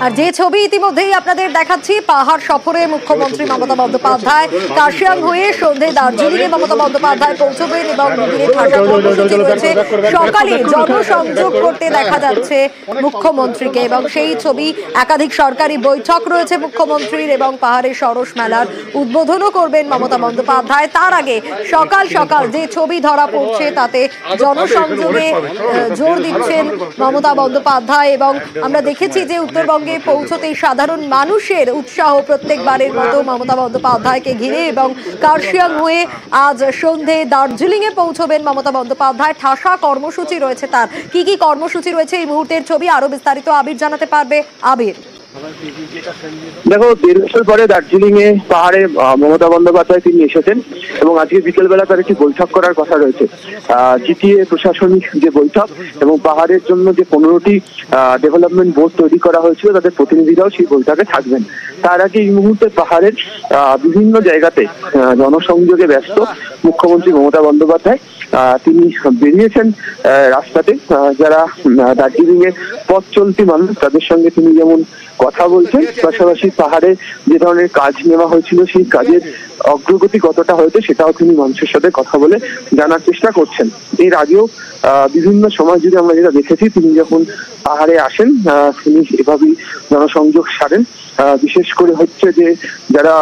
আর যে ছবি ইতিমধ্যেই আপনাদের দেখাচ্ছি, পাহাড় সফরে মুখ্যমন্ত্রী মমতা বন্দ্যোপাধ্যায় কার্শিয়াং হয়ে সন্ধে দার্জিলিং এ মমতা বন্দ্যোপাধ্যায় পৌঁছবেন এবং দুদিনে ভাষা কর্মসূচি রয়েছে। সকালে জনসংযোগ করতে দেখা যাচ্ছে মুখ্যমন্ত্রীকে এবং সেই ছবি, একাধিক সরকারি বৈঠক রয়েছে মুখ্যমন্ত্রীর এবং পাহাড়ের সরস মেলার উদ্বোধনও করবেন মমতা বন্দ্যোপাধ্যায়। তার আগে সকাল সকাল যে ছবি ধরা পড়ছে তাতে জনসংযোগে জোর দিচ্ছেন মমতা বন্দ্যোপাধ্যায় এবং আমরা দেখেছি যে উত্তরবঙ্গে পৌঁছতেই সাধারণ মানুষের উৎসাহ প্রত্যেকবারের মতো মমতা বন্দ্যোপাধ্যায়কে ঘিরে এবং কার্শিয়াং হয়ে আজ সন্ধে দার্জিলিং এ পৌঁছবেন মমতা বন্দ্যোপাধ্যায়। ঠাসা কর্মসূচি রয়েছে তার। কি কি কর্মসূচি রয়েছে এই মুহূর্তের ছবি আরো বিস্তারিত আবির জানাতে পারবে। আবির, দেখো, 1.5 বছর পরে দার্জিলিং এ পাহাড়ে মমতা বন্দ্যোপাধ্যায় তিনি এসেছেন এবং আজকে বিকেলবেলা তার একটি বৈঠক করার কথা রয়েছে। জিটিএ প্রশাসনিক যে বৈঠক এবং পাহাড়ের জন্য যে 15টি ডেভেলপমেন্ট বোর্ড তৈরি করা হয়েছিল তাদের প্রতিনিধিরাও সেই বৈঠকে থাকবেন। তার আগে এই মুহূর্তে পাহাড়ের বিভিন্ন জায়গাতে জনসংযোগে ব্যস্ত মুখ্যমন্ত্রী মমতা বন্দ্যোপাধ্যায়। তিনি বেরিয়েছেন রাস্তাতে, যারা দার্জিলিং এর পথ চলতি মানুষ তাদের সঙ্গে তিনি যেমন কথা বলছেন, পাশাপাশি পাহাড়ে যে ধরনের কাজ নেওয়া হয়েছিল সেই কাজের অগ্রগতি কতটা হয়েছে সেটাও তিনি মানুষের সাথে কথা বলে জানার চেষ্টা করছেন। এর আগেও বিভিন্ন সময় যদি আমরা যেটা দেখেছি, তিনি যখন পাহাড়ে আসেন তিনি এভাবেই জনসংযোগ সারেন। বিশেষ করে হচ্ছে যে যারা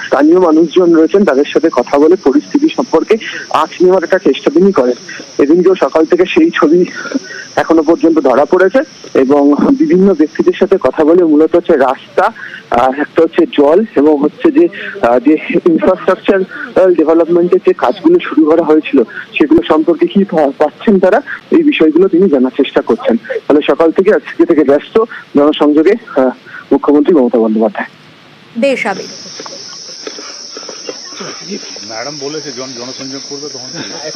স্থানীয় মানুষজন রয়েছেন তাদের সাথে কথা বলে পরিস্থিতি সম্পর্কে আঁচ নেওয়ার একটা চেষ্টা তিনি করেন। এদিনকেও সকাল থেকে সেই ছবি এখনো পর্যন্ত ধরা পড়েছে এবং বিভিন্ন ব্যক্তিদের সাথে কথা বলে মূলত হচ্ছে রাস্তা, একটা হচ্ছে জল এবং হচ্ছে যে ইনফ্রাস্ট্রাকচার ডেভেলপমেন্টের যে কাজগুলো শুরু করা হয়েছিল সেগুলো সম্পর্কে কি পাচ্ছেন তারা, এই বিষয়গুলো তিনি জানার চেষ্টা করছেন। ফলে সকাল থেকে আজকে থেকে ব্যস্ত জনসংযোগে মুখ্যমন্ত্রী মমতা বন্দ্যোপাধ্যায়। বেশ আবির,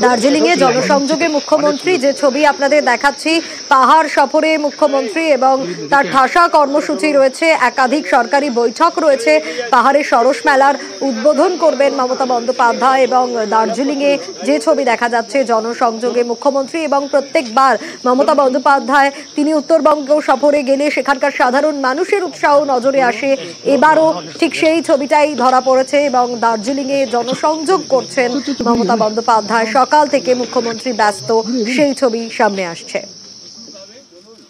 দার্জিলিং এ জনসংযোগে মুখ্যমন্ত্রী, যে ছবি আপনাদের দেখাচ্ছি, পাহাড় সফরে মুখ্যমন্ত্রী এবং তার ঠাসা কর্মসূচি রয়েছে, একাধিক সরকারি বৈঠক রয়েছে। পাহাড়ের সরস মেলার উদ্বোধন করবেন মমতা বন্দ্যোপাধ্যায় এবং দার্জিলিং এ যে ছবি দেখা যাচ্ছে জনসংযোগে মুখ্যমন্ত্রী এবং প্রত্যেকবার মমতা বন্দ্যোপাধ্যায় তিনি উত্তরবঙ্গ সফরে গেলে সেখানকার সাধারণ মানুষের উৎসাহ নজরে আসে। এবারও ঠিক সেই ছবিটাই ধরা পড়েছে এবং দার্জিলিং এ জনসংযোগ করছেন মমতা বন্দ্যোপাধ্যায়। সকাল থেকে মুখ্যমন্ত্রী ব্যস্ত, সেই ছবি সামনে আসছে।